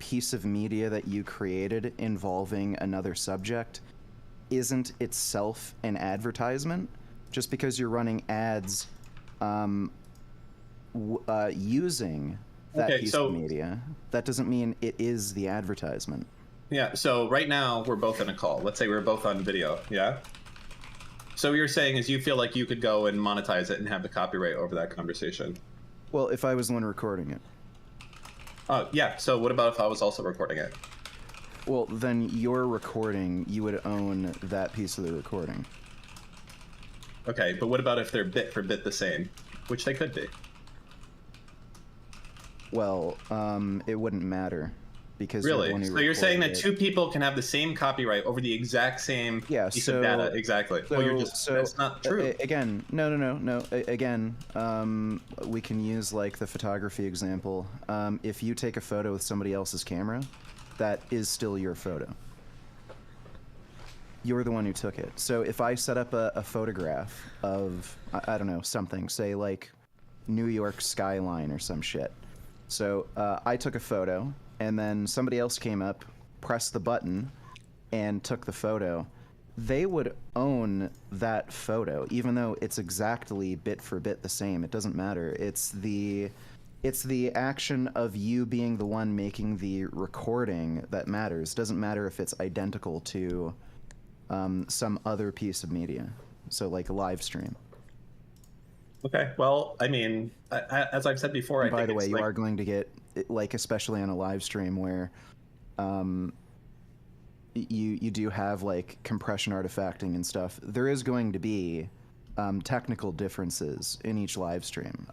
piece of media that you created involving another subject isn't itself an advertisement. Just because you're running ads using that piece of media, that doesn't mean it is the advertisement. Yeah, so right now we're both in a call. Let's say we're both on video, yeah? So what you're saying is you feel like you could go and monetize it and have the copyright over that conversation. Well, if I was the one recording it. Yeah, so what about if I was also recording it? Well, then your recording, you would own that piece of the recording. Okay, but what about if they're bit for bit the same? Which they could be. Well, it wouldn't matter. Because really? So you're saying that two people can have the same copyright over the exact same piece of data? Exactly. So, well, you're just, that's not true. Again, no. Again, we can use like the photography example. If you take a photo with somebody else's camera, that is still your photo. You're the one who took it. So if I set up a photograph of, I don't know, something, say like New York skyline or some shit. So I took a photo, and then somebody else came up, pressed the button, and took the photo. They would own that photo, even though it's exactly bit for bit the same. It doesn't matter. It's the action of you being the one making the recording that matters. It doesn't matter if it's identical to some other piece of media. So like a live stream. Okay, well, I mean, as I've said before, I think by the way, you are going to get, like, especially on a live stream where you do have, like, compression artifacting and stuff, there is going to be technical differences in each live stream.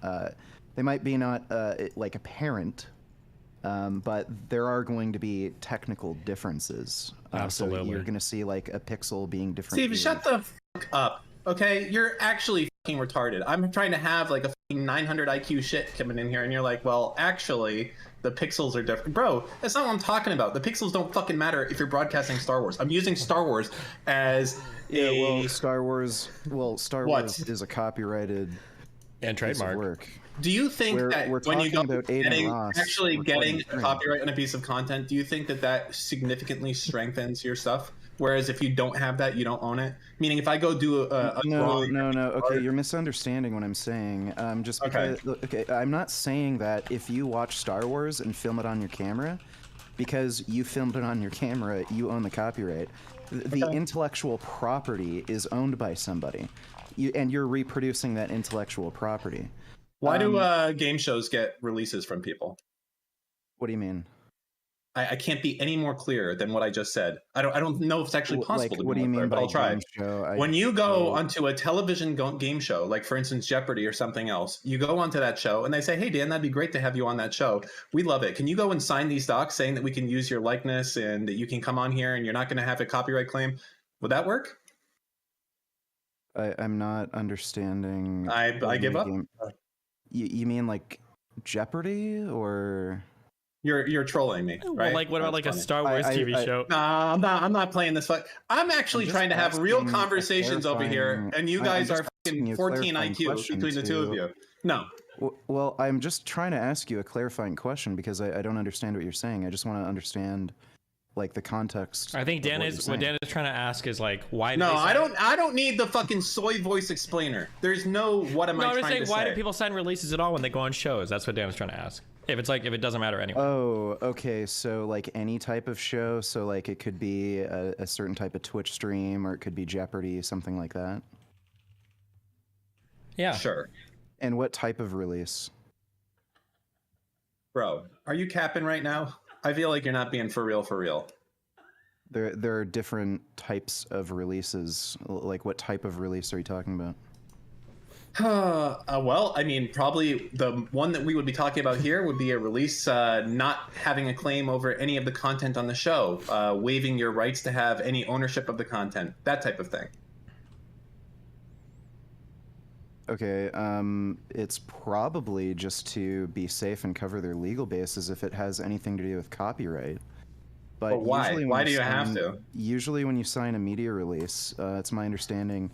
They might be not, like, apparent, but there are going to be technical differences. Absolutely. So you're going to see, like, a pixel being different. Steve, shut the fuck up, okay? You're actually fucking retarded. I'm trying to have, like, a fucking 900 IQ shit coming in here, and you're like, well, actually, the pixels are different. Bro, that's not what I'm talking about. The pixels don't fucking matter if you're broadcasting Star Wars. I'm using Star Wars as Star Wars is a copyrighted and trademark work. Do you think that when you go actually getting a copyright on a piece of content, do you think that that significantly strengthens your stuff? Whereas if you don't have that, you don't own it? Meaning if I go do a no. Okay, you're misunderstanding what I'm saying. Just because, okay, I'm not saying that if you watch Star Wars and film it on your camera, because you filmed it on your camera, you own the copyright. The intellectual property is owned by somebody, and you're reproducing that intellectual property. Why do game shows get releases from people? What do you mean? I can't be any more clear than what I just said. I don't know if it's actually possible to be more clear, but I'll try. When you go onto a television game show, like for instance Jeopardy or something else, you go onto that show and they say, hey Dan, that'd be great to have you on that show. We love it. Can you go and sign these docs saying that we can use your likeness and that you can come on here and you're not going to have a copyright claim? Would that work? I'm not understanding. I give up. You mean like Jeopardy or? You're trolling me, right? Well, like what about like a Star Wars TV show? Nah, I'm not playing this. I'm actually trying to have real conversations over here, and you guys are fucking 14 IQ between the two of you. No. Well, I'm just trying to ask you a clarifying question because I don't understand what you're saying. I just want to understand like the context. I think what Dan is trying to ask is like why? No, I don't need the fucking soy voice explainer. There's no what am I trying to say. I'm just saying, why do people sign releases at all when they go on shows? That's what Dan was trying to ask. If it's like if it doesn't matter anyway. Oh, okay. So like any type of show. So like it could be a certain type of Twitch stream, or it could be Jeopardy, something like that. Yeah. Sure. And what type of release? Bro, are you capping right now? I feel like you're not being for real, for real. There are different types of releases. Like what type of release are you talking about? Well, I mean, probably the one that we would be talking about here would be a release not having a claim over any of the content on the show, waiving your rights to have any ownership of the content, that type of thing. Okay, it's probably just to be safe and cover their legal bases if it has anything to do with copyright. But why? Why do you have to? Usually when you sign a media release, it's my understanding,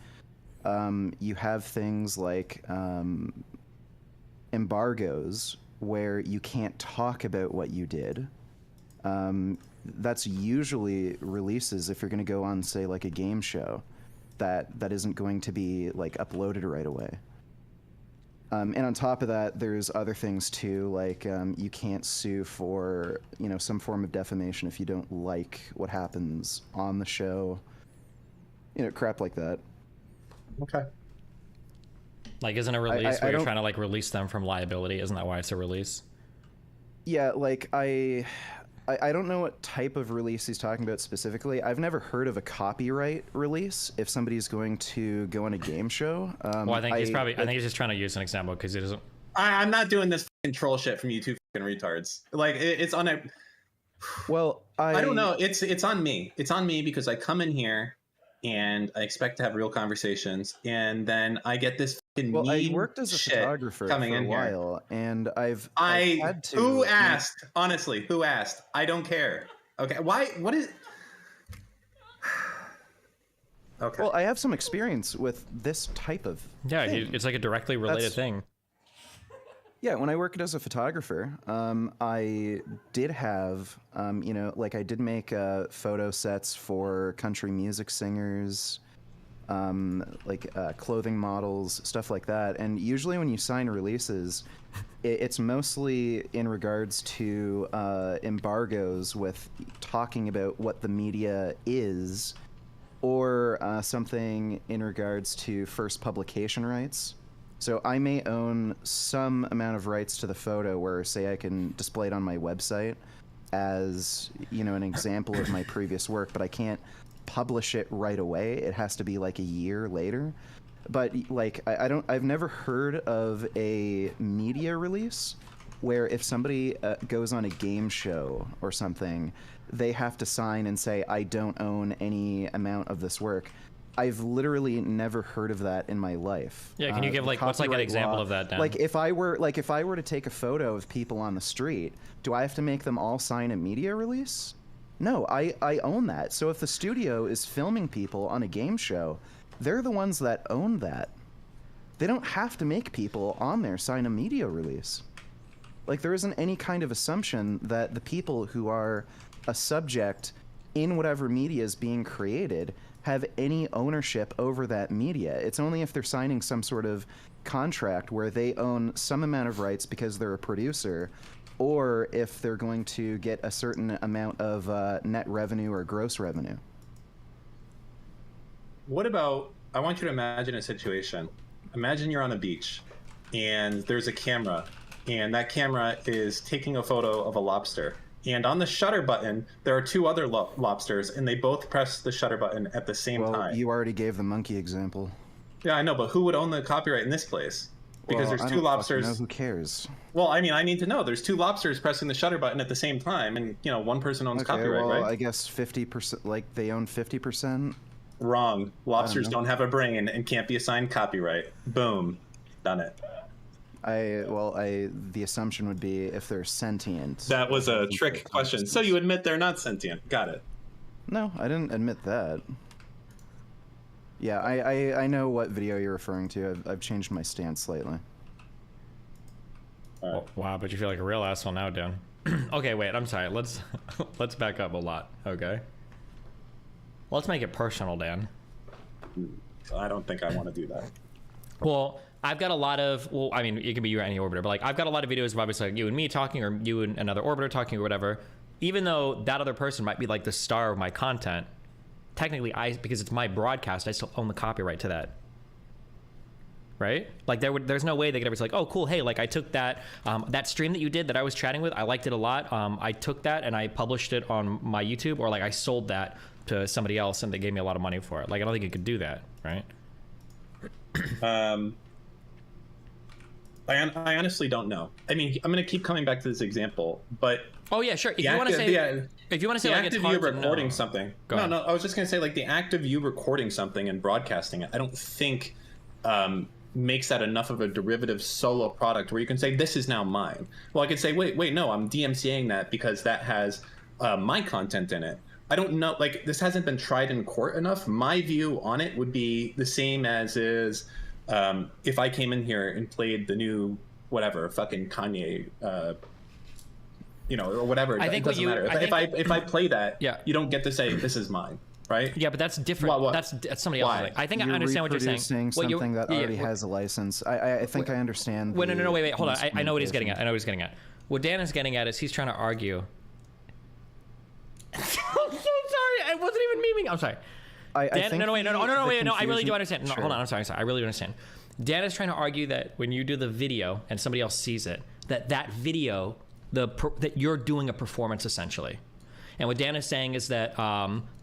you have things like embargoes where you can't talk about what you did. That's usually releases if you're going to go on, say, like a game show that isn't going to be like uploaded right away. And on top of that, there's other things too, like you can't sue for, you know, some form of defamation if you don't like what happens on the show, you know, crap like that. Okay. Like, isn't a release where you're trying to like release them from liability? Isn't that why it's a release? Yeah, like I don't know what type of release he's talking about specifically. I've never heard of a copyright release if somebody's going to go on a game show. Well, I think he's probably. I think he's just trying to use an example because he doesn't. I'm not doing this troll shit from you two fucking retards. Like it's on a. Well, I don't know. It's on me. It's on me because I come in here and I expect to have real conversations, and then I get this fucking well, I worked as a photographer for a while, and I've had to. Who asked? Honestly, who asked? I don't care. Okay, why? What is? Okay. Well, I have some experience with this type of. Yeah, it's like a directly related thing. Yeah, when I worked as a photographer, I did have, you know, like I did make photo sets for country music singers, like clothing models, stuff like that. And usually when you sign releases, it's mostly in regards to embargoes with talking about what the media is, or something in regards to first publication rights. So I may own some amount of rights to the photo where, say, I can display it on my website as, you know, an example of my previous work, but I can't publish it right away. It has to be like a year later. But like, I've never heard of a media release where if somebody goes on a game show or something, they have to sign and say, I don't own any amount of this work. I've literally never heard of that in my life. Yeah, can you give like what's like an example of that, Dan? Like if I were to take a photo of people on the street, do I have to make them all sign a media release? No, I own that. So if the studio is filming people on a game show, they're the ones that own that. They don't have to make people on there sign a media release. Like there isn't any kind of assumption that the people who are a subject in whatever media is being created have any ownership over that media. It's only if they're signing some sort of contract where they own some amount of rights because they're a producer, or if they're going to get a certain amount of net revenue or gross revenue. What about, I want you to imagine a situation. Imagine you're on a beach and there's a camera, and that camera is taking a photo of a lobster. And on the shutter button, there are two other lobsters, and they both press the shutter button at the same time. Well, you already gave the monkey example. Yeah, I know, but who would own the copyright in this place? Because there's two lobsters. Know, who cares? Well, I mean, I need to know. There's two lobsters pressing the shutter button at the same time, and you know, one person owns copyright, well, right? I guess 50%. Like they own 50%. Wrong. Lobsters don't have a brain and can't be assigned copyright. Boom, done it. The assumption would be if they're sentient. That was a trick question. So you admit they're not sentient. Got it. No, I didn't admit that. Yeah, I know what video you're referring to. I've changed my stance slightly. Oh, wow, but you feel like a real asshole now, Dan. Okay, wait, I'm sorry. Let's back up a lot, okay? Let's make it personal, Dan. I don't think I want to do that. Well, I've got a lot of, well, I mean, it could be you or any orbiter, but like I've got a lot of videos of obviously like you and me talking, or you and another orbiter talking, or whatever. Even though that other person might be like the star of my content, technically because it's my broadcast, I still own the copyright to that. Right? Like there's no way they could ever say like, oh, cool, hey, like I took that that stream that you did that I was chatting with, I liked it a lot. I took that and I published it on my YouTube, or like I sold that to somebody else and they gave me a lot of money for it. Like I don't think you could do that, right? I honestly don't know. I mean, I'm going to keep coming back to this example, but oh yeah, sure. If you want to say, like it's hard you recording to something. Go no, I was just going to say like the act of you recording something and broadcasting it, I don't think makes that enough of a derivative solo product where you can say this is now mine. Well, I could say wait, no, I'm DMCAing that because that has my content in it. I don't know, like this hasn't been tried in court enough. My view on it would be the same as is if I came in here and played the new whatever fucking Kanye you know, or whatever. I think it doesn't matter. If I play that, yeah, you don't get to say this is mine. Right? Yeah, but that's different. What? That's somebody else. I think I understand what you're saying. Something that already has a license. I think I understand. Wait, no, wait. Hold on. I know what he's getting at. What Dan is getting at is he's trying to argue. I'm so sorry. I wasn't even memeing. I'm sorry. Dan, no, wait. I really do understand. No, hold on. I'm sorry. I really do understand. Dan is trying to argue that when you do the video and somebody else sees it, that video, that you're doing a performance essentially. And what Dan is saying is that,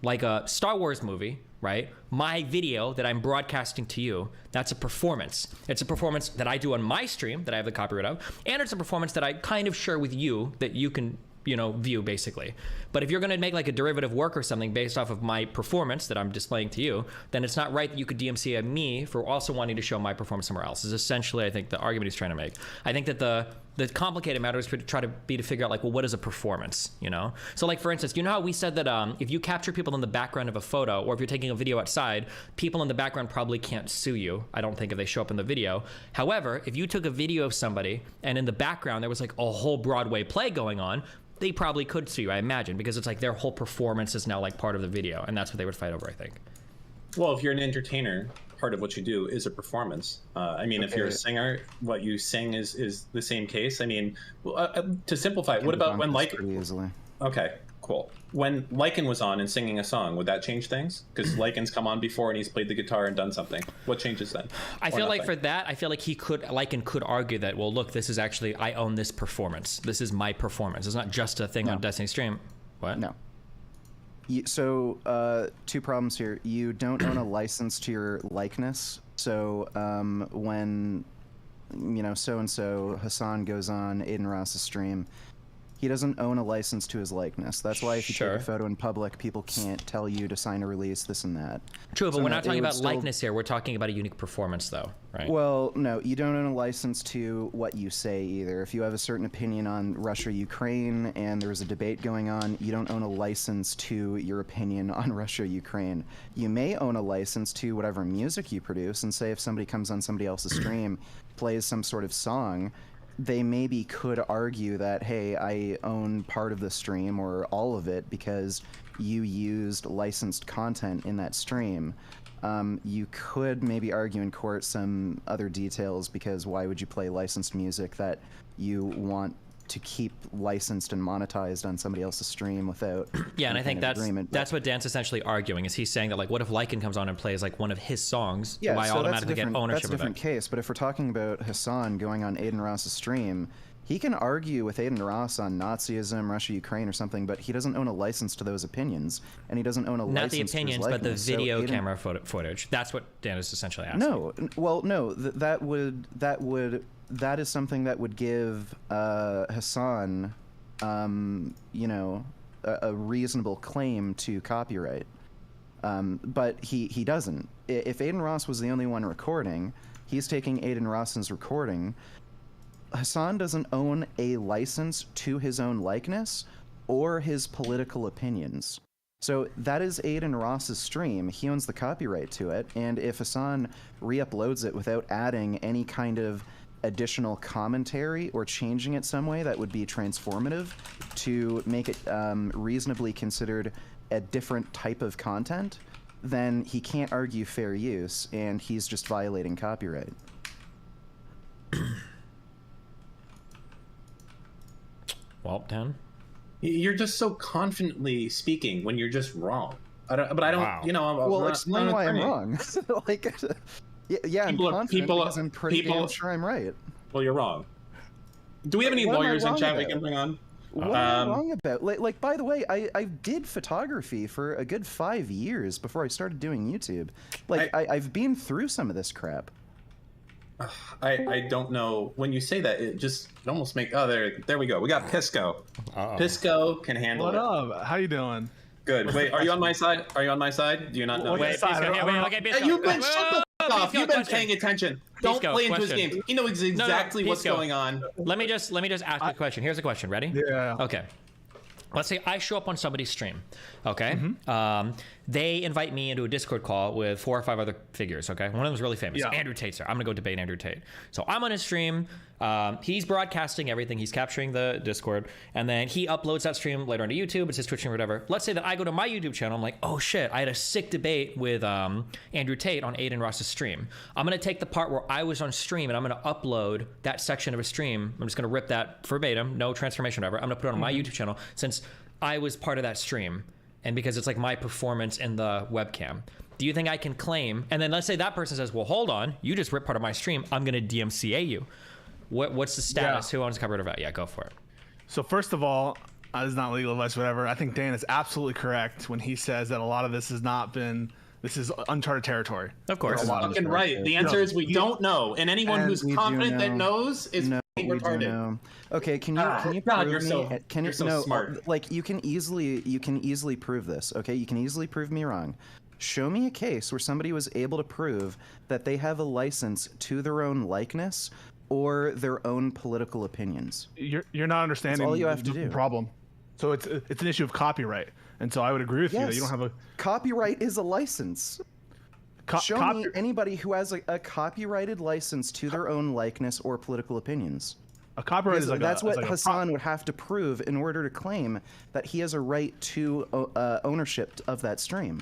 like a Star Wars movie, right? My video that I'm broadcasting to you, that's a performance. It's a performance that I do on my stream that I have the copyright of, and it's a performance that I kind of share with you that you can, you know, view basically. But if you're going to make like a derivative work or something based off of my performance that I'm displaying to you, then it's not right that you could DMCA at me for also wanting to show my performance somewhere else. Is essentially, I think, the argument he's trying to make. I think that the complicated matter is to try to figure out like, well, what is a performance, you know? So like, for instance, you know how we said that if you capture people in the background of a photo, or if you're taking a video outside, people in the background probably can't sue you, I don't think, if they show up in the video. However, if you took a video of somebody and in the background there was like a whole Broadway play going on, they probably could sue you, I imagine, because it's like their whole performance is now like part of the video, and that's what they would fight over, I think. Well, if you're an entertainer, part of what you do is a performance. I mean, if you're a singer, what you sing is the same case. I mean, to simplify, what about when Lycan? Okay, cool. When Lycan was on and singing a song, would that change things? Because Lycan's come on before and he's played the guitar and done something. What changes then? I feel like for that, I feel like Lycan could argue that, well, look, this is actually, I own this performance. This is my performance. It's not just a thing on Destiny stream. What? No. So, two problems here. You don't own a license to your likeness. So, when, you know, so-and-so Hassan goes on Aiden Ross's stream, he doesn't own a license to his likeness. That's why if you take a photo in public, people can't tell you to sign a release, this and that. True, but we're not talking about likeness here. We're talking about a unique performance, though, right? Well, no, you don't own a license to what you say either. If you have a certain opinion on Russia-Ukraine and there's a debate going on, you don't own a license to your opinion on Russia-Ukraine. You may own a license to whatever music you produce, and say if somebody comes on somebody else's stream, plays some sort of song, they maybe could argue that, hey, I own part of the stream or all of it because you used licensed content in that stream. You could maybe argue in court some other details, because why would you play licensed music that you want to keep licensed and monetized on somebody else's stream without and I think that's what Dan's essentially arguing, is he's saying that, like, what if Lycan comes on and plays like one of his songs? Yeah, do I automatically get ownership of it? That's a different case. But if we're talking about Hassan going on Aiden Ross's stream, he can argue with Aiden Ross on Nazism, Russia, Ukraine, or something, but he doesn't own a license to those opinions, and he doesn't own a license to his likeness. Not the opinions, but the video camera footage. That's what Dan is essentially asking. No, well, no, that is something that would give Hassan, you know, a reasonable claim to copyright. But he doesn't. If Aiden Ross was the only one recording, he's taking Aiden Ross's recording. Hassan doesn't own a license to his own likeness or his political opinions. So that is Aiden Ross's stream. He owns the copyright to it. And if Hassan re-uploads it without adding any kind of additional commentary or changing it some way that would be transformative to make it reasonably considered a different type of content, then he can't argue fair use, and he's just violating copyright. Well, Dan? You're just so confidently speaking when you're just wrong. I don't, you know... explain why I'm wrong. Like... Yeah, I'm confident because I'm pretty damn sure I'm right. Well, you're wrong. Do we have any lawyers in chat we can bring on? What am I wrong about? Like, by the way, I did photography for a good 5 years before I started doing YouTube. Like, I've been through some of this crap. I don't know. When you say that, it almost makes... Oh, there we go. We got Pisco. Pisco can handle it. What up? How you doing? Good. Wait, are you on my side? Are you on my side? Do you not know? Wait, Pisco, okay, Pisco. You've been shut the fuck off. You've been paying attention. Don't play into his games. He knows exactly what's going on. Let me just ask a question. Here's a question. Ready? Yeah. Okay. Let's say I show up on somebody's stream, okay? Mm-hmm. They invite me into a Discord call with 4 or 5 other figures, okay? One of them is really famous, Andrew Tate's there. I'm gonna go debate Andrew Tate. So I'm on his stream. He's broadcasting everything. He's capturing the Discord, and then he uploads that stream later onto YouTube. It's his Twitch stream or whatever. Let's say that I go to my YouTube channel. I'm like, oh shit, I had a sick debate with Andrew Tate on Aiden Ross's stream. I'm gonna take the part where I was on stream and I'm gonna upload that section of a stream. I'm just gonna rip that verbatim, no transformation, whatever. I'm gonna put it on my YouTube channel since I was part of that stream, and because it's like my performance in the webcam. Do you think I can claim? And then let's say that person says, well, hold on, you just ripped part of my stream. I'm gonna DMCA you. What's the status? Who owns copyright of that? Yeah, go for it. So first of all, this is not legal advice, whatever. I think Dan is absolutely correct when he says that a lot of this has not been. This is uncharted territory. Of course, that's fucking right. The answer is we don't know, and anyone who's confident that knows is retarded. Okay, can you God, prove you're me? You're so smart. Like you can easily prove this. Okay, you can easily prove me wrong. Show me a case where somebody was able to prove that they have a license to their own likeness or their own political opinions. You're not understanding. That's all you have to do. The problem. So it's an issue of copyright, and so I would agree with you that you don't have a copyright is a license. Show me anybody who has a copyrighted license to their own likeness or political opinions. A copyright is like that's what Hassan would have to prove in order to claim that he has a right to ownership of that stream.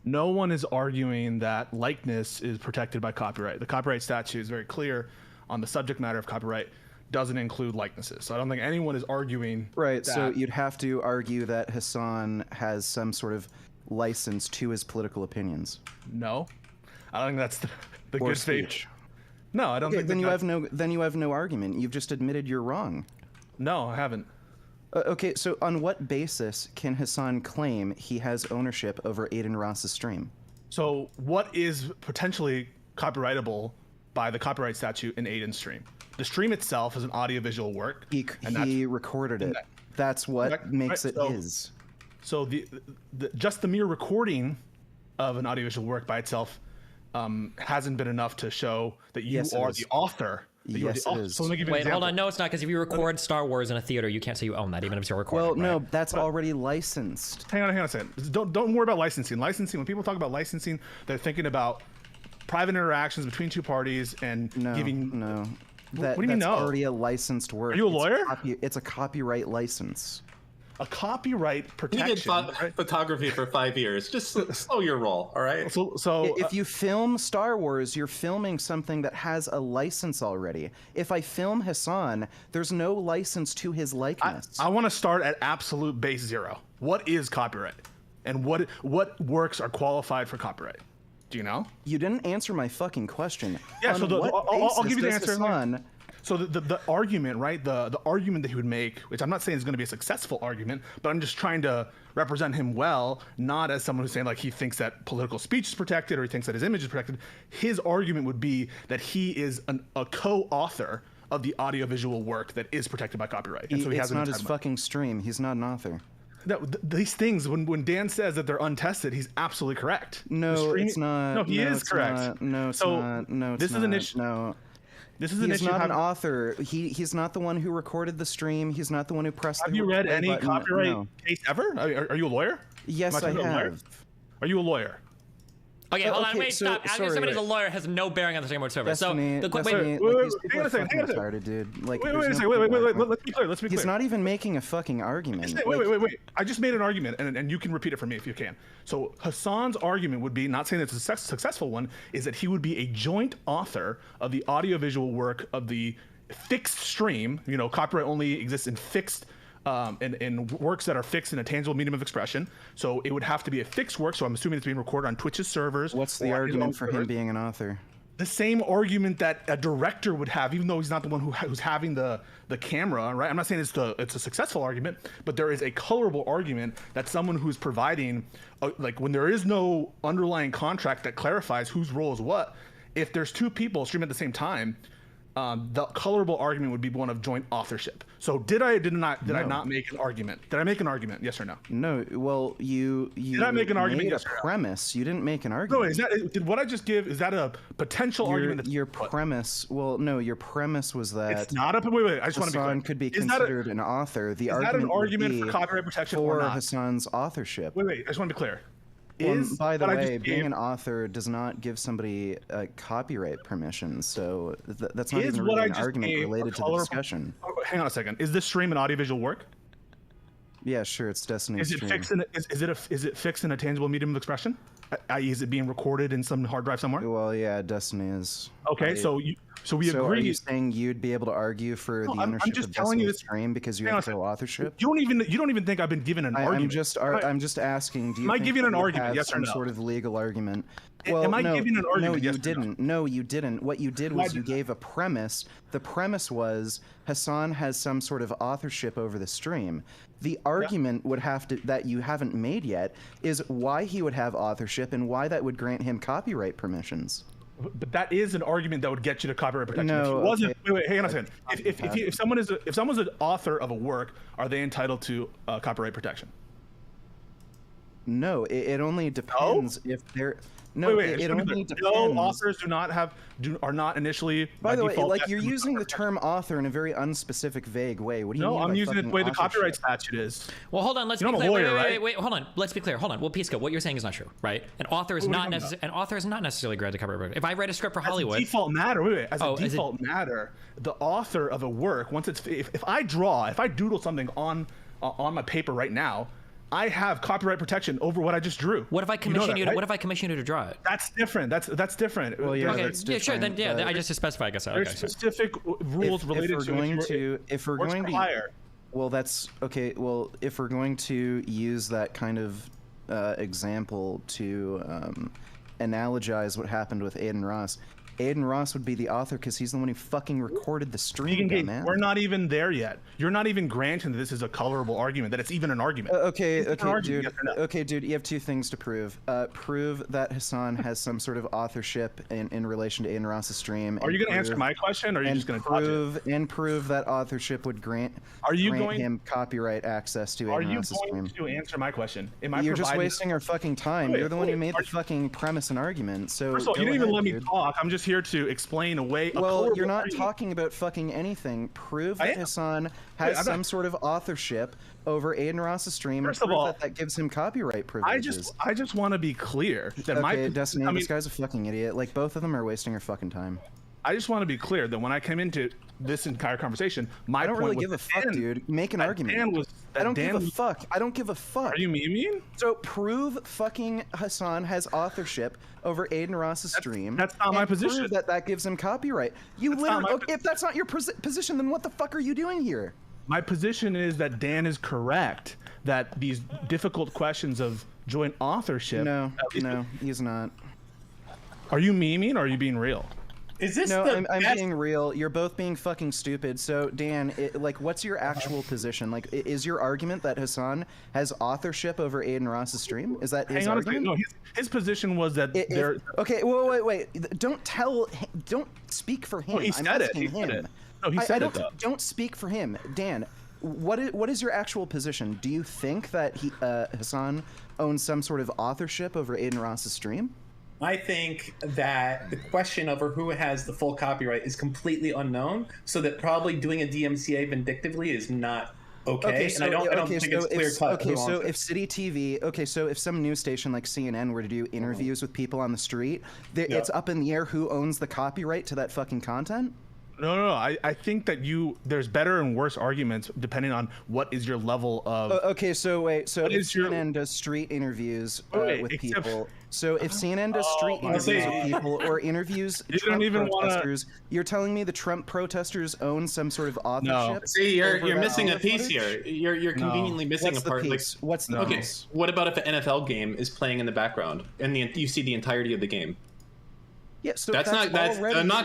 No one is arguing that likeness is protected by copyright. The copyright statute is very clear on the subject matter of copyright, doesn't include likenesses. So I don't think anyone is arguing that. So you'd have to argue that Hassan has some sort of license to his political opinions. No, I don't think that's the good faith. No, I don't think. Then you have no argument. You've just admitted you're wrong. No, I haven't. Okay, so on what basis can Hassan claim he has ownership over Aiden Ross's stream? So what is potentially copyrightable by the copyright statute in Aiden's stream? The stream itself is an audiovisual work. He recorded it. That's what makes it his. So just the mere recording of an audiovisual work by itself hasn't been enough to show that you are the author. Yes, it is. So let me give you an Wait, example. hold on. No, it's not, because if you record Star Wars in a theater, you can't say you own that, even if you're recording. Well, no, that's already licensed. Hang on a second. Don't worry about licensing. When people talk about licensing, they're thinking about private interactions between two parties and giving. No. What do you mean no? That's already a licensed work. Are you a lawyer? It's a copyright license. A copyright protection. You did photography for 5 years. Just slow your roll, all right? So if you film Star Wars, you're filming something that has a license already. If I film Hassan, there's no license to his likeness. I want to start at absolute base zero. What is copyright? And what works are qualified for copyright? Do you know? You didn't answer my fucking question. Yeah, so I'll give you the answer. Hassan, so the argument, right? The argument that he would make, which I'm not saying is going to be a successful argument, but I'm just trying to represent him well, not as someone who's saying like he thinks that political speech is protected or he thinks that his image is protected. His argument would be that he is a co-author of the audiovisual work that is protected by copyright. And so it's not his fucking stream. He's not an author. These things, when Dan says that they're untested, he's absolutely correct. No, it's not. No, he is correct. No, it's not. No, this is an issue. No. This is an issue. He's not an author. He's not the one who recorded the stream. He's not the one who pressed the Have you read any button. copyright case ever? Are you a lawyer? Yes, I have. Are you a lawyer? Okay, hold on, wait, stop. Asking somebody who's a lawyer has no bearing on the stream whatsoever. Destiny, so, wait a second. Dude. Like, wait a second. Wait. Let's be clear. He's not even making a fucking argument. Wait. I just made an argument, and you can repeat it for me if you can. So Hassan's argument would be, not saying it's a successful one, is that he would be a joint author of the audiovisual work of the fixed stream. You know, copyright only exists in fixed. In works that are fixed in a tangible medium of expression. So it would have to be a fixed work, so I'm assuming it's being recorded on Twitch's servers. What's the argument for him being an author? The same argument that a director would have, even though he's not the one who's having the camera, right? I'm not saying it's a successful argument, but there is a colorable argument that someone who's providing, like when there is no underlying contract that clarifies whose role is what, if there's two people streaming at the same time, the colorable argument would be one of joint authorship. So did I not make an argument? Did I make an argument? Yes or no? No. Well, you did I make an argument? Yes, premise. You didn't make an argument. No, did what I just give? Is that a potential argument? Your premise. Well, no. Your premise was that it's not a. Wait. I just want to be clear. Hassan could be considered an author. The argument is that an argument for copyright protection or not? Hassan's authorship. Wait. I just want to be clear. By the way, being an author does not give somebody copyright permission, so that's not even really an argument related to the discussion. Hang on a second. Is this stream an audiovisual work? Yeah, sure. It's Destiny's stream. Is it fixed in a tangible medium of expression? I.e., is it being recorded in some hard drive somewhere? Well, yeah, Destiny is. Okay, so we agree. So are you saying you'd be able to argue for the ownership of Destiny's stream because you have co-authorship? You don't even think I've been given an argument. I'm just asking. Am I giving an argument? Yes or no? Some sort of legal argument. Well, am I giving an argument? No, you didn't. No, you didn't. What you did was you gave a premise. The premise was Hassan has some sort of authorship over the stream. The argument would have to that you haven't made yet is why he would have authorship and why that would grant him copyright permissions. But that is an argument that would get you to copyright protection. No, if he wasn't, wait, hang on a second. If someone's an author of a work, are they entitled to copyright protection? No, it only depends if they're. No, it only depends. No, authors are not initially. By the way, like you're using the term author in a very unspecific, vague way. What do you mean? No, I'm using it the way the copyright statute is. Well, hold on. Let's be clear. Wait, hold on. Let's be clear. Hold on. Well, Pisco, what you're saying is not true, right? An author is not necessarily granted copyright. If I write a script for Hollywood, default matter. As a default matter, the author of a work, once it's if I doodle something on my paper right now, I have copyright protection over what I just drew. What if I commission you? What if I commission you to draw it? That's different. That's different. Well, yeah, okay, that's different, sure. Then I just to specify. I guess. There's specific rules related to if we're going to. Well, that's okay. Well, if we're going to use that kind of example to analogize what happened with Aiden Ross. Aiden Ross would be the author because he's the one who fucking recorded the stream, man. We're not even there yet. You're not even granting that this is a colorable argument, that it's even an argument. Okay, dude. Yes, no? Okay, dude, you have two things to prove. Prove that Hassan has some sort of authorship in relation to Aiden Ross's stream. Are you going to answer my question, or are you just going to dodge it? Prove that authorship would grant him copyright access to Aiden Ross's stream. Are you going to answer my question? You're just wasting our fucking time. You're the one who made the fucking premise and argument. So first of all, you didn't even let me talk. I'm just here to explain away. Well, you're not talking about fucking anything. Prove that Hassan has some sort of authorship over Aiden Ross's stream. First of all, that gives him copyright privileges. I just want to be clear that Destiny, this guy's a fucking idiot. Like, both of them are wasting your fucking time. I just want to be clear that when I came into this entire conversation, I don't really give a fuck, dude. Make an argument. I don't give a fuck. I don't give a fuck. Are you mean? So prove fucking Hassan has authorship over Aiden Ross's stream. That's not my position. Prove that gives him copyright. If that's not your position, then what the fuck are you doing here? My position is that Dan is correct. That these difficult questions of joint authorship. No, he's not. Are you memeing or are you being real? Is this I'm being real. You're both being fucking stupid. So, Dan, what's your actual position? Like, is your argument that Hassan has authorship over Aiden Ross's stream? Is that his argument? No, his position was that they're... Okay, wait. Don't speak for him. No, he said it. No, he said it, though. Don't speak for him. Dan, what is your actual position? Do you think that Hassan owns some sort of authorship over Aiden Ross's stream? I think that the question over who has the full copyright is completely unknown, so that probably doing a DMCA vindictively is not okay. And I don't think it's clear cut. Okay, so if City TV, so if some news station like CNN were to do interviews with people on the street, it's up in the air who owns the copyright to that fucking content? No. I think that there's better and worse arguments depending on what is your level of. Okay, so wait. So if CNN does street interviews with people, so if CNN does street interviews with people or interviews Trump protesters, you're telling me the Trump protesters own some sort of authorship? No. See, you're missing a piece here. You're conveniently missing a part. What's the piece? What about if an NFL game is playing in the background and you see the entirety of the game? Yeah, so that's not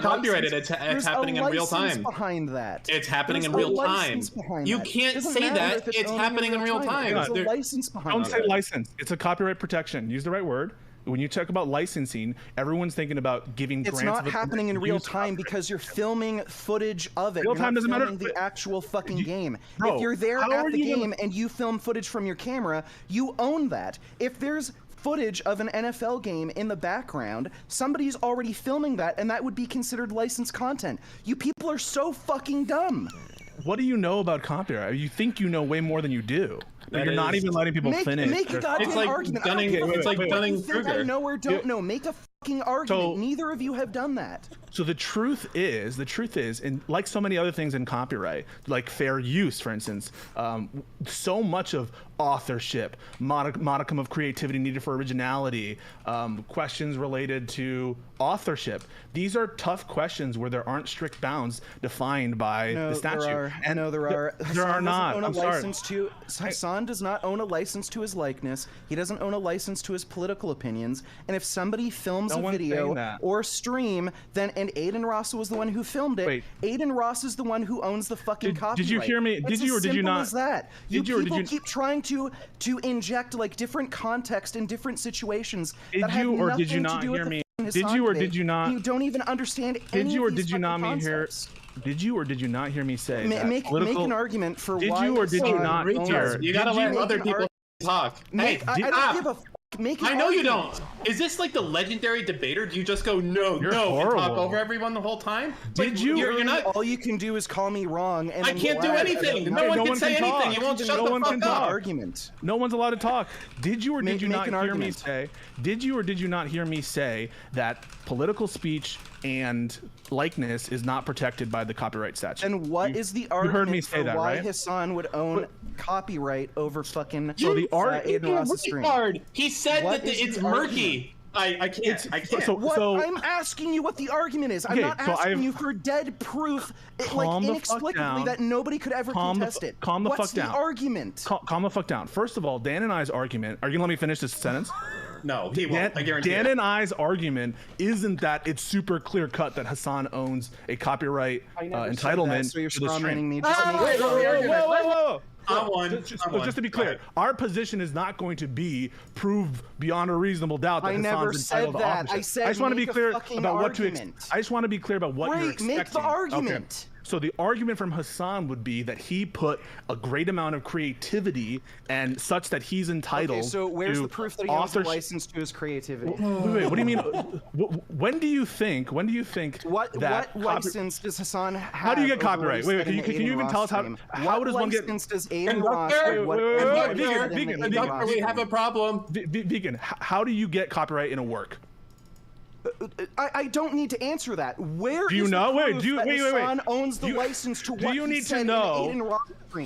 copyrighted. It's happening in real time. Behind that, it's happening in real time. You can't say that it's happening in real time. There's a license behind. Don't say license. It's a copyright protection. Use the right word. When you talk about licensing, everyone's thinking about giving grants. It's not happening in real time because you're filming footage of it. Real time doesn't matter. The actual fucking game. Bro, if you're there at the game and you film footage from your camera, you own that. If there's footage of an NFL game in the background, somebody's already filming that, and that would be considered licensed content. You people are so fucking dumb. What do you know about copyright? You think you know way more than you do. You're not even letting people finish. Make a goddamn argument. It's like Dunning-Kruger. I know or don't know. Make a fucking argument. Neither of you have done that. So the truth is, and like so many other things in copyright, like fair use, for instance, so much of authorship, modicum of creativity needed for originality, questions related to authorship. These are tough questions where there aren't strict bounds defined by the statute. There are not. I'm sorry. Hassan does not own a license to his likeness. He doesn't own a license to his political opinions. And if somebody films a video or stream, then and Aiden Ross was the one who filmed it. Wait. Aiden Ross is the one who owns the fucking copyright. Did you hear me? Did you or did you not? As that. People keep trying to inject like different context in different situations. Did you or did you not hear me? Did you or did you not? You don't even understand any Did you or of these did you not fucking hear? concepts. Did you or did you not hear me say that make an argument for why? Did you or did you not hear? You gotta let other people talk. I don't give a I know you don't. Is this like the legendary debater? Do you just go no, You're no, horrible. and talk over everyone the whole time? Did you? You're not. All you can do is call me wrong, and I can't do anything. No one can say anything. You won't shut the fuck up. Argument. No one's allowed to talk. Did you or did you not hear me say? Did you or did you not hear me say that political speech and likeness is not protected by the copyright statute? And what is the argument heard me say for that, why right? Hassan would own copyright over fucking Aiden Ross's stream? He said that it's murky. I can't. I'm asking you what the argument is. I'm not asking you for dead proof, like inexplicably, that nobody could ever contest it. Calm the fuck down. What's the argument? Calm the fuck down. First of all, Dan and I's argument. Are you gonna let me finish this sentence? No, he won't. I guarantee Dan and I's argument isn't that it's super clear cut that Hassan owns a copyright entitlement. So you're to the stream. me. Whoa. Just to be clear, our position is not going to be prove beyond a reasonable doubt that Hassan's entitled to authorship. I said I just want to be clear about what you're expecting. Make the argument. Okay. So the argument from Hassan would be that he put a great amount of creativity and such that he's entitled. Okay, so where's the proof that he owns a license to his creativity? Wait, what do you mean? When do you think what license does Hassan have? How do you get copyright? Wait, can you even tell us how does one get? License does Aiden Ross? Vegan, we have a problem. Vegan, how do you get copyright in a work? I don't need to answer that. Where do you know? Hassan owns the license to what do you need to know?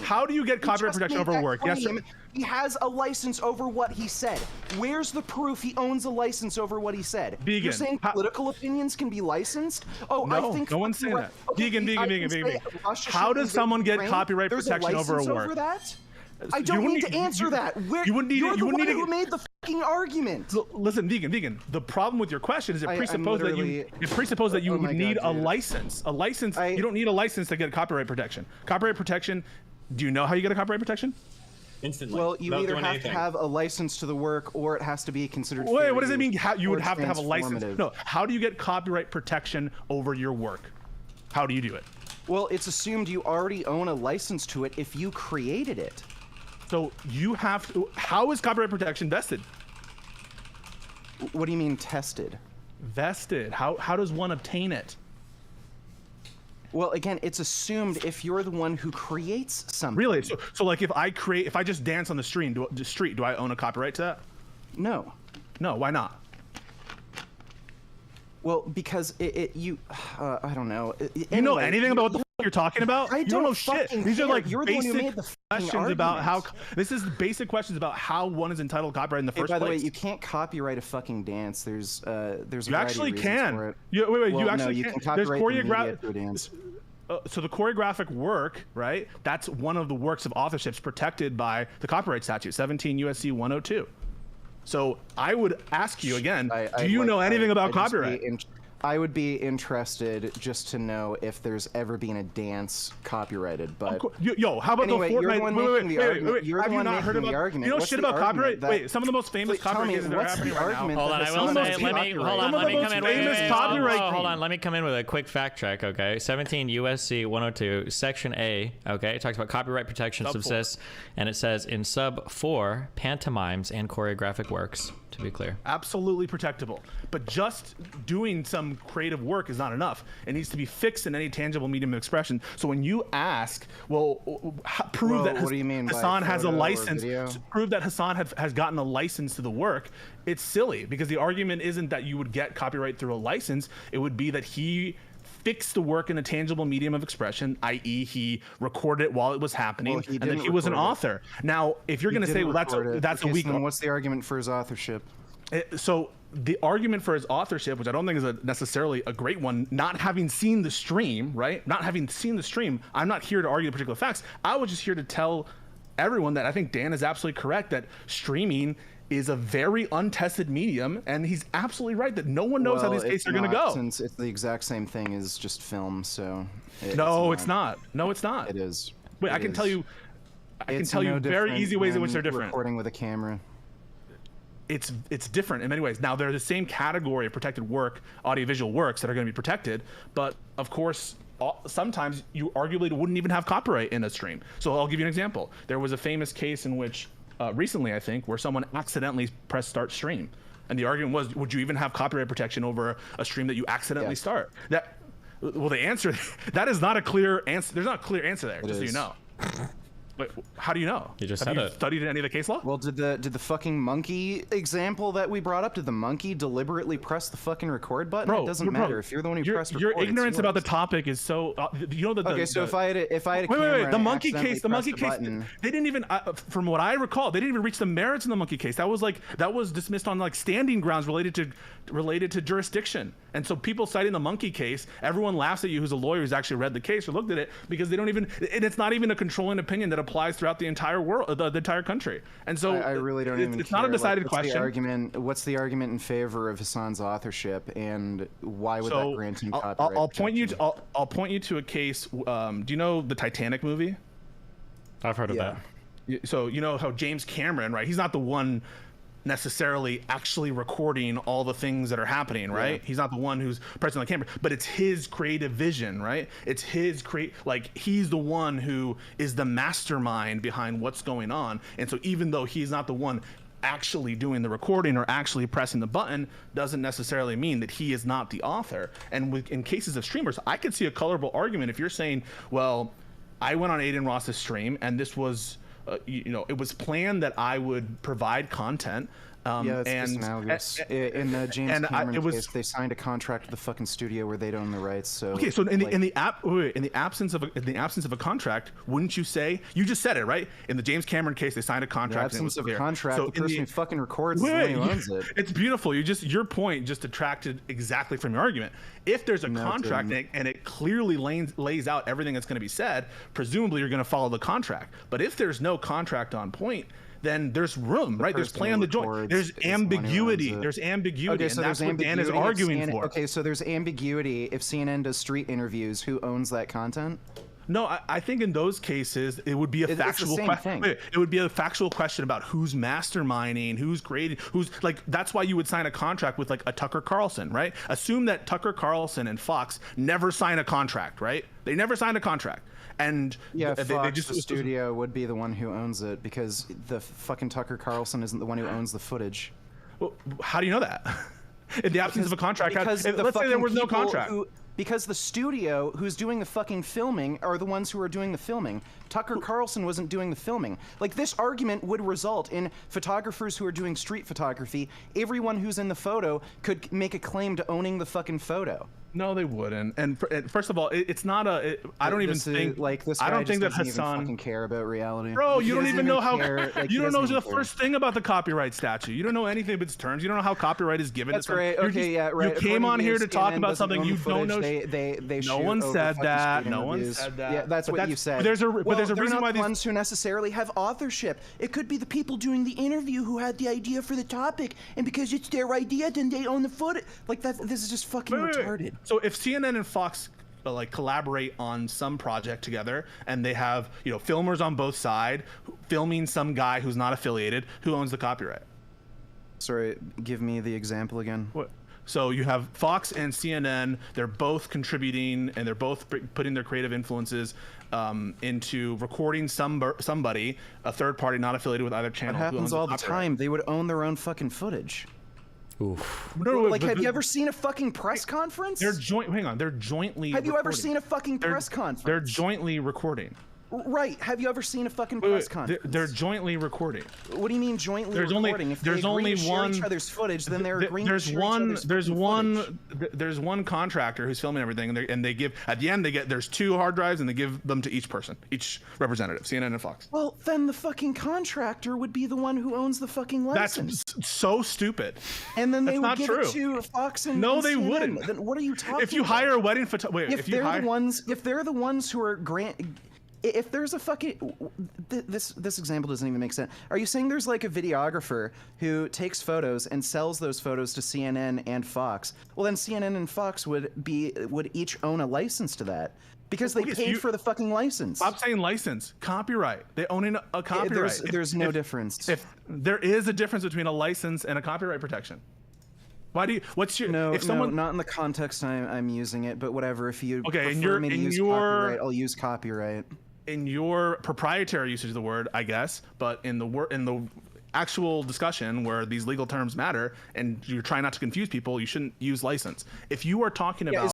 How do you get copyright protection over work? Yes, sir. He has a license over what he said. Where's the proof he owns a license over what he said? Vegan. You're saying political opinions can be licensed? Oh, no, I think no one's saying that. Okay, Vegan. How does someone get copyright protection over a work? Over that? I don't need to answer that. You're the one who made the fucking argument. Listen, Vegan. The problem with your question is it presupposes that you would need a license. A license. You don't need a license to get copyright protection. Copyright protection. Do you know how you get a copyright protection? Instantly. Well, you either have to have a license to the work, or it has to be considered. Wait, what does it mean? You would have to have a license? No. How do you get copyright protection over your work? How do you do it? Well, it's assumed you already own a license to it if you created it. So you have to. How is copyright protection vested? What do you mean tested? Vested. How does one obtain it? Well, again, it's assumed if you're the one who creates something. Really? So like if I just dance on the street, do I own a copyright to that? No. No. Why not? Well, because I don't know. You know anything about what the you're talking about? I don't know shit. These are like you're basic the one who made the questions about how. This is basic questions about how one is entitled to copyright in the first place. By the way, you can't copyright a fucking dance. There's you actually can. For it. Wait, well, you actually you can There's choreographic dance. So the choreographic work, right? That's one of the works of authorships protected by the copyright statute, 17 USC 102. So I would ask you again, do you know anything about copyright? I would be interested just to know if there's ever been a dance copyrighted. But how about anyway, the Fortnite? Wait. Have you not heard about? You know shit about copyright? Wait, some of the most famous copyright cases that are happening right now. Hold on, I will say. Let me come in. Hold on, let me come in with a quick fact check. Okay, 17 USC 102 Section A. Okay, it talks about copyright protection subsists, and it says in sub 4 pantomimes and choreographic works. to be clear. Absolutely protectable. But just doing some creative work is not enough. It needs to be fixed in any tangible medium of expression. So when you ask, prove that what do you mean Hassan has a license, prove that Hassan has gotten a license to the work, it's silly, because the argument isn't that you would get copyright through a license. It would be that he fixed the work in a tangible medium of expression, i.e. he recorded it while it was happening, and that he was an author. Now, if you're going to say, well, that's a weak... So what's the argument for his authorship? So the argument for his authorship, which I don't think is necessarily a great one, not having seen the stream, right? Not having seen the stream, I'm not here to argue the particular facts. I was just here to tell everyone that I think Dan is absolutely correct, that streaming is a very untested medium, and he's absolutely right that no one knows how these cases are going to go. Since it's the exact same thing as just film, so it's not. No, it's not. It is. Wait, I can tell you very easy ways in which they're different. Recording with a camera. It's different in many ways. Now, they're the same category of protected work, audiovisual works that are going to be protected, but of course, sometimes you arguably wouldn't even have copyright in a stream. So I'll give you an example. There was a famous case in which recently, I think, where someone accidentally pressed start stream, and the argument was, would you even have copyright protection over a stream that you accidentally start? Well, the answer, that is not a clear answer. There's not a clear answer there, just so you know. Wait, how do you know? You just have you studied any of the case law? Well, did the fucking monkey example that we brought up, did the monkey deliberately press the fucking record button? It doesn't matter if you're the one who pressed record. Your ignorance about the topic is so. You know that. Okay, so if I had a camera, wait, the monkey case, they didn't even, from what I recall, they didn't even reach the merits in the monkey case. That was dismissed on like standing grounds related to jurisdiction. And so people citing the monkey case, everyone laughs at you who's a lawyer who's actually read the case or looked at it, because they don't even, and it's not even a controlling opinion that applies throughout the entire world, the entire country. And so I really don't even it's not a decided question. What's the argument in favor of Hassan's authorship, and why would that grant him copyright? I'll point you to a case. Do you know the Titanic movie? I've heard of that. So you know how James Cameron, right? He's not the one necessarily actually recording all the things that are happening, right? He's not the one who's pressing the camera, but it's his creative vision, right? It's his he's the one who is the mastermind behind what's going on. And so even though he's not the one actually doing the recording or actually pressing the button, doesn't necessarily mean that he is not the author. And in cases of streamers, I could see a colorable argument if you're saying, well, I went on Aiden Ross's stream and this was it was planned that I would provide content. It's analogous. In the James Cameron case, they signed a contract with the fucking studio where they'd own the rights. So okay, so in the absence of a contract, wouldn't you say, you just said it, right? In the James Cameron case, they signed a contract. The absence of a contract, so the person who fucking records is the one who owns it. It's beautiful. Your point just detracted exactly from your argument. If there's a contract and it clearly lays out everything that's going to be said, presumably you're going to follow the contract. But if there's no contract on point, then there's room, right? There's play on the joint. There's ambiguity. There's ambiguity, okay, so and that's what Dan is arguing for. Okay, so there's ambiguity. If CNN does street interviews, who owns that content? No, I think in those cases it would be a factual question. It would be a factual question about who's masterminding, who's creating, who's like. That's why you would sign a contract with like a Tucker Carlson, right? Assume that Tucker Carlson and Fox never sign a contract, right? They never signed a contract. And Fox, the studio would be the one who owns it, because the fucking Tucker Carlson isn't the one who owns the footage. Well, how do you know that? In the absence of a contract, let's say there was no contract. Because the studio who's doing the fucking filming are the ones who are doing the filming. Tucker Carlson wasn't doing the filming. Like, this argument would result in photographers who are doing street photography, everyone who's in the photo could make a claim to owning the fucking photo. No, they wouldn't. And first of all, it's not a. I don't even think like this. I don't think that Hassan even fucking care about reality. Bro, you don't even know how. You don't know the first thing about the copyright statute. You don't know anything of its terms. You don't know how copyright is given. That's right. Okay, yeah, right. You came on here to talk about something you don't know. They no one said that. No one said that. Yeah, that's what you said. But there's a reason why these ones who necessarily have authorship. It could be the people doing the interview who had the idea for the topic, and because it's their idea, then they own the footage. Like that. This is just fucking retarded. So if CNN and Fox like collaborate on some project together, and they have filmers on both sides filming some guy who's not affiliated, who owns the copyright? Sorry, give me the example again. What? So you have Fox and CNN. They're both contributing, and they're both putting their creative influences into recording somebody, a third party not affiliated with either channel. It happens all the time. They would own their own fucking footage. Oof. No, like, have you ever seen a fucking press conference? They're hang on. They're jointly. Have you ever seen a fucking press conference? They're jointly recording. Right. Have you ever seen a fucking press conference? They're jointly recording. What do you mean jointly recording? If there's only one. Each other's footage, then they're agreeing to share each other's footage. There's one contractor who's filming everything, and they give at the end there's 2 hard drives, and they give them to each person, each representative, CNN and Fox. Well, then the fucking contractor would be the one who owns the fucking license. That's so stupid. And then they would give it to Fox and no, and they CNN. wouldn't. Then what are you talking? If you hire a wedding photographer, if they're the ones who are if there's a fucking this example doesn't even make sense. Are you saying there's like a videographer who takes photos and sells those photos to CNN and Fox? Well, then CNN and Fox would each own a license to that because they paid for the fucking license. Stop saying license. Copyright. They own a copyright. There's no difference. If there is a difference between a license and a copyright protection. Why do you? What's your? No, not in the context I'm using it, but whatever. If you prefer me to use copyright, I'll use copyright. In your proprietary usage of the word, I guess, but in the actual discussion where these legal terms matter and you're trying not to confuse people, you shouldn't use license. If you are talking about